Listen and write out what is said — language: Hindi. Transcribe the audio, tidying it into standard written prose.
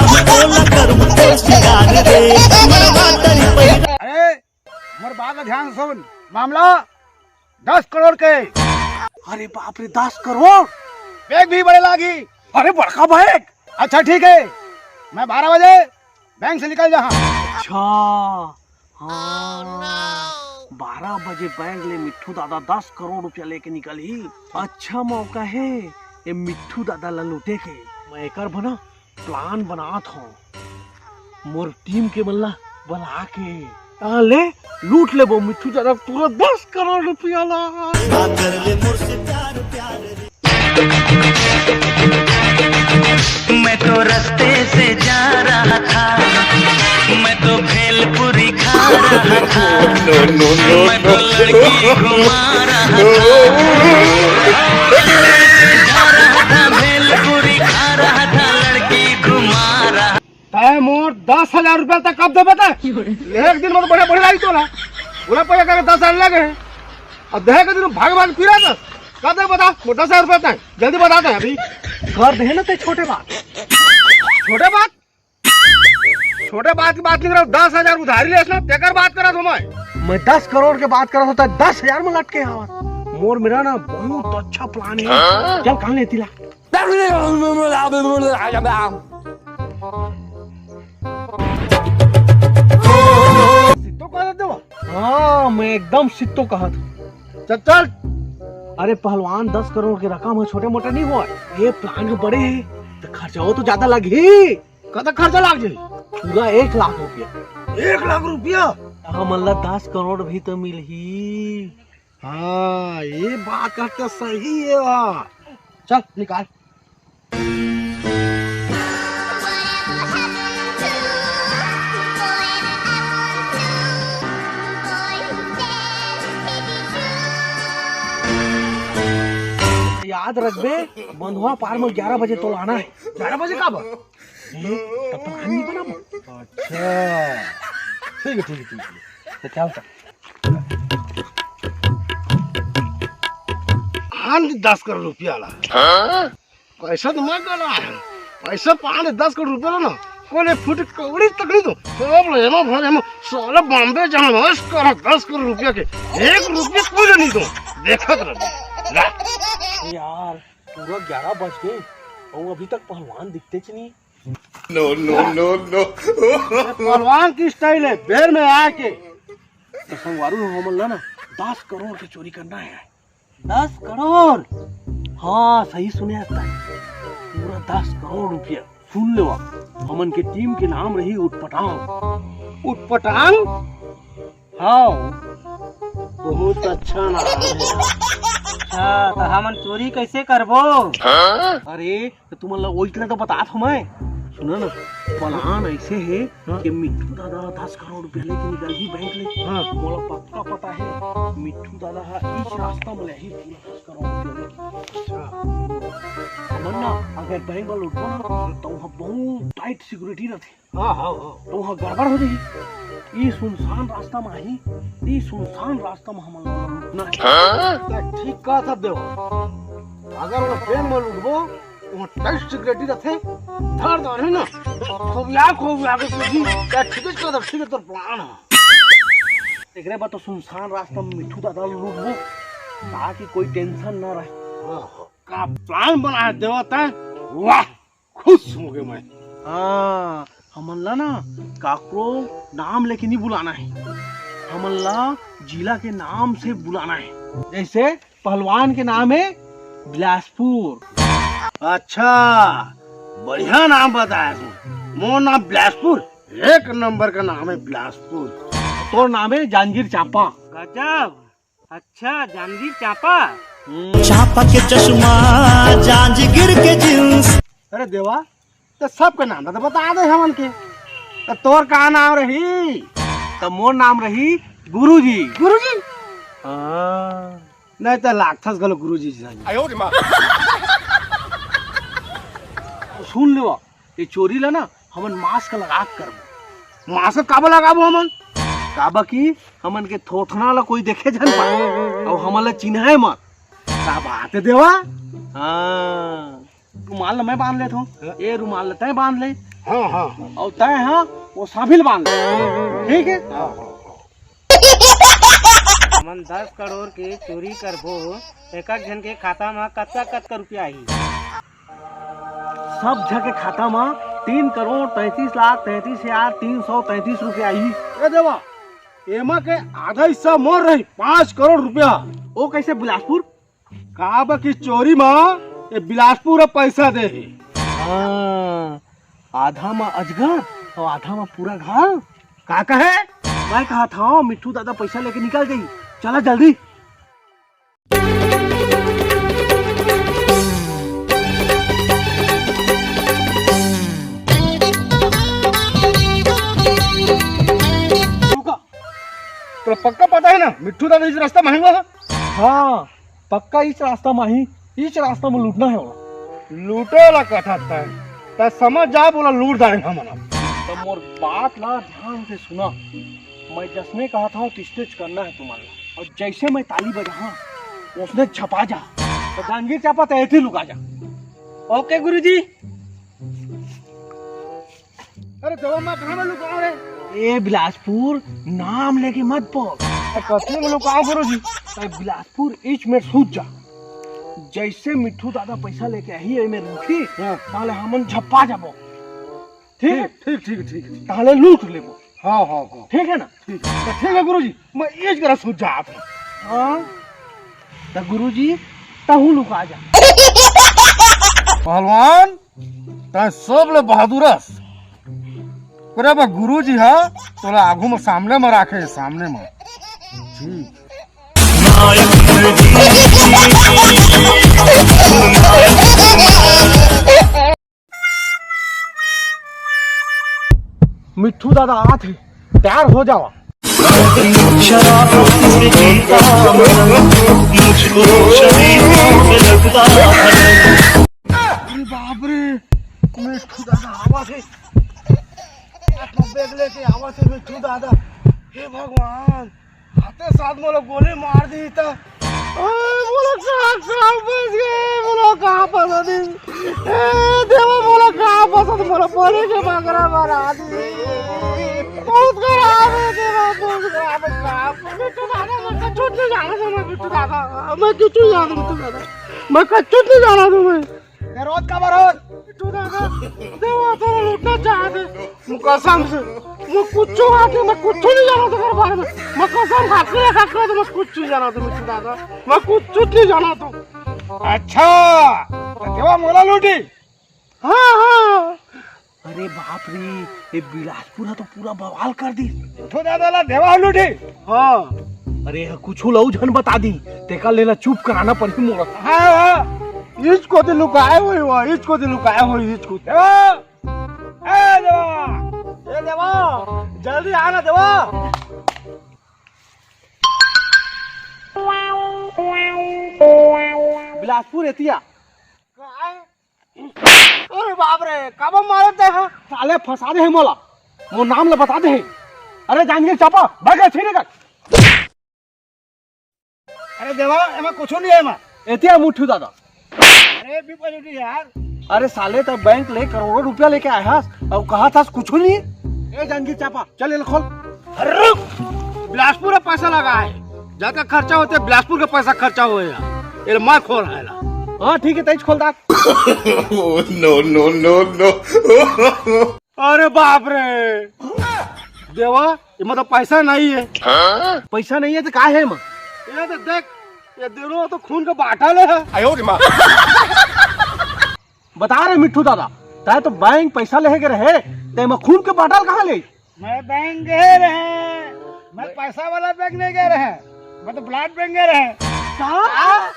अरे मोर बात का ध्यान सुन, मामला 10 करोड़ के। अरे बाप रे, 10 करोड़? बैग भी बड़े लागी। अरे बड़का बैग। अच्छा ठीक है, मैं 12 बजे बैंक से निकल जा। अच्छा हाँ, 12 बजे बैंक ले मिट्ठू दादा 10 करोड़ रुपया लेके निकल ही। अच्छा मौका है ये मिट्ठू दादा ला लूटे के। मैं एकर बना प्लान बनात हूँ, मोर टीम के बल्ला बना के ले लूट ले वो मिट्ठू दादा पूरा 10 करोड़ रुपया ला। मैं तो रास्ते से जा रहा था, मैं तो भेलपुरी खा रहा था, मैं तो लड़की घुमा रहा था, भेलपुरी खा रहा था, लड़की घुमा रहा। तय मोर 10,000 रुपया तक कब दे बता? एक दिन में तो बड़े लाई तो ना पूरा पैसा करे 10,000 लगे। अब देह के दिन भाग फिरा था कब तक बता? 10,000 रुपया तक जल्दी बताते हैं अभी। कर दे ना ते छोटे बात की बात नहीं कर रहा हूँ। 10,000 उधारी ले तेकर बात करा तो मैं 10 करोड़ के बात कर रहा था, 10,000 में लटके आवा। मोर मेरा ना बहुत अच्छा प्लान है। चल कहाँ लेती ला। तो कह देते हो। हाँ मैं एकदम सिद्धो कहा था। चल अरे पहलवान 10 करोड़ के रकम है, छोटे मोटे नहीं हुआ। ये प्लान बड़े है तो खर्चा तो ज्यादा लगे। कतक खर्चा लाग जाए? पूरा 1 लाख रुपया। 1 लाख रुपया? मतलब 10 करोड़ भी तो मिल ही। हाँ ये बात करते सही है। चल निकाल। याद रख बे, बंधुआ पार में 11 बजे तो लाना है। 11 बजे कब? तब तो नहीं बना। अच्छा ठीक है तो चल हाँ 10 करोड़ रुपया ला। पैसा तो मैं गला है, पैसा 5-10 करोड़ रुपया ना कोई फुट कौड़ी तकड़ी तो सब लेना भर हम साला बॉम्बे जाना बस कर 10 करोड़ रुपया के 1 रुपया कोई नहीं दो। देखा कर यार पूरा 11 बज गए और अभी तक पहलवान दिखते नहीं। नो पहलवान की स्टाइल है बेर में आके तो संगवारू हमल ना 10 करोड़ की चोरी करना है। 10 करोड़? हाँ सही सुने पूरा 10 करोड़ रुपया। सुन लो हमन के टीम के नाम रही उटपटांग। उटपटांग? हाँ बहुत अच्छा नाम है। अच्छा तो हमन चोरी कैसे करबो? अरे तो तुम लोग वही तो बता मैं। सुनो ना प्लान ऐसे है कि मिट्ठू दादा 10 करोड़ रुपया लेके निकल ही बैंक ले। हाँ मोला पक्का पता है मिट्ठू दादा इस रास्ता में ले ही पूरा 10 करोड़ रुपया लेके। हमन ना अगर बैंक वाला लुटबो ना तो वहाँ बहुत टाइट सिक्योरिटी रहती। हाँ तो वहाँ गड़बड़ हो जाएगी। ये सुनसान रास्ता में ही, ये सुनसान रास्ता में हम लुटना। ठीक कहा था देव। अगर वो बैंक में लुटबो वहाँ टाइट सिक्योरिटी रहते धर दो है ना खोबिया के तुझी क्या ठीक है तो प्लान है। एकरे बाद तो सुनसान रास्ता में मिट्ठू दादा लूटबो ताकि कोई टेंशन ना रहे। का प्लान बनाया देवता। वाह खुश हो गए मैं। हाँ हमन ला ना काकरो नाम लेके नहीं बुलाना है, हमन ला जिला के नाम से बुलाना है। जैसे पहलवान के नाम है बिलासपुर। अच्छा बढ़िया नाम बताया तू। मोर नाम बिलासपुर, 1 नंबर का नाम है बिलासपुर। तो नाम है जांगीर चांपा। गजब। अच्छा जांगीर चांपा। चापा के चश्मा जांजगीर के जींस। अरे देवा तो सबका नाम तो बता दे हमन के। तो तोर का नाम रही? तो मोर नाम रही गुरुजी। गुरुजी? हाँ नहीं तो लागथस गलो गुरुजी। सुन लो ये चोरी ला ना हमन मास्क लगा करबो। मास्क काबा लगाबो हमन? काबा की हमन के थोथना ला कोई देखे जन पाए और हमन ला चिन्हे मत। का बात है देवा? हाँ रुमाल मैं बांध लेता हूँ, ये रुमाल तय बांध ले, हाँ हाँ और तय हाँ वो साबिल बांध ठीक है। हमन 10 करोड़ के चोरी करबो एक एक जन के खाता में कत्ता रुपया आई। सब जगह खाता में 3,33,33,333 रुपया आई। ए देवा एमा के आधा हिस्सा मोर रही 5 करोड़ रुपया। वो कैसे बिलासपुर? कहा बा कि चोरी में ये बिलासपुर पैसा दे ही। हाँ, आधा में अजगर और आधा में पूरा घर। का कहे मैं कहा था मिट्ठू दादा पैसा लेके निकल गई। चला जल्दी। तो पक्का पता है ना मिट्ठू दादा इस रास्ता महंगा है। हाँ पक्का इस रास्ता में ही, इस रास्ता में लूटना है। लूटे वाला कथा है तो समझ जा बोला लूट जाएगा मना। तो मोर बात ला ध्यान से सुना। मैं जसने कहा था टिस्टेज करना है तुम्हारा, और जैसे मैं ताली बजा उसने छपा जा तो जांगीर चापा तो ऐसे लुका जा। ओके गुरुजी। अरे दवा मैं कहाँ में लुकाऊं रे? ए बिलासपुर नाम लेके मत बोल। कसने में लुकाऊं गुरुजी? बिलासपुर इच में सूझ जा। जैसे मिट्ठू दादा पैसा लेके आई में रुकी ताले हमन झप्पा जाबो। ठीक ठीक ठीक ठीक ताले लूट लेबो। हाँ हाँ हाँ ठीक है ना? ठीक है गुरुजी मैं ये जरा सूझ जात हूँ। हाँ तो गुरुजी तहु लुका जा। पहलवान तय सब ले बहादुरस करे बा गुरुजी हा तोला आगू में सामने में राखे सामने में। ठीक मिट्ठू दादा आते तैयार हो जाओ। बाप रे मिट्ठू दादा आवा थे बैग लेके आवा थे मिट्ठू दादा। हे भगवान हाथे साथ मोला गोली मार दी था। बोला कहाँ फंस गए बोला कहाँ फंसा दी देवा बोला कहाँ फंसा दी बोला बोले के बकरा मारा दी बहुत खराब है देवा बहुत खराब है। मिट्ठू दादा मैं कच्चूट नहीं जाना था मिट्ठू दादा मैं कच्चूट नहीं जाना मिट्ठू दादा मैं कच्चूट नहीं जाना था मैं रोज का बरोज मिट्ठू दादा देवा तेरा लूटना चाहते कसम से मैं कुछ आके मैं कुछ नहीं जाना था घर बारे में मैं कसम खाके तो मैं कुछ नहीं जाना था मिट्ठू दादा मैं कुछ नहीं जाना था। अच्छा देवा मोला लूटी? हाँ हाँ। अरे बाप रे ये बिलासपुर तो पूरा बवाल कर दी। मिट्ठू दादा ला देवा लूटी? हाँ। अरे कुछ लौझन बता दी तेका लेला चुप कराना पड़ी मोरा। हाँ हाँ इसको तो लुकाए हुई हुआ इसको तो लुकाए हुई इसको देवा ए देवा जल्दी आना देवा। बिलासपुर एतिया। अरे बाप रे कब मारते हैं साले फंसा दे है मोला वो नाम ले बता दे। अरे जांगीर चापा भाग छीने का। अरे देवा एमा कुछ नहीं है एमा एतिया मुट्ठू दादा। अरे भी पलटी यार। अरे साले तब बैंक ले करोड़ों रुपया लेके आया और कहा था कुछ नहीं। ए जांगीर चापा चल ये खोल। रुक बिलासपुर में पैसा लगा है जाकर खर्चा होते बिलासपुर का पैसा खर्चा हुए ये मैं खोल है। हाँ ठीक है तेज खोल दा। No no no no. अरे बाप रे देवा ये मतलब पैसा नहीं है। पैसा नहीं है तो का है मां? ये तो देख ये दोनों तो खून का बाटल है। आयो रे मां बता रहे मिट्ठू दादा ताए तो बैंक पैसा लेके रहे ते में खून के बाटल कहाँ ले? मैं बैंक गए रहे मैं पैसा वाला बैंक नहीं गए रहे मैं तो ब्लड बैंक गए रहे। हाँ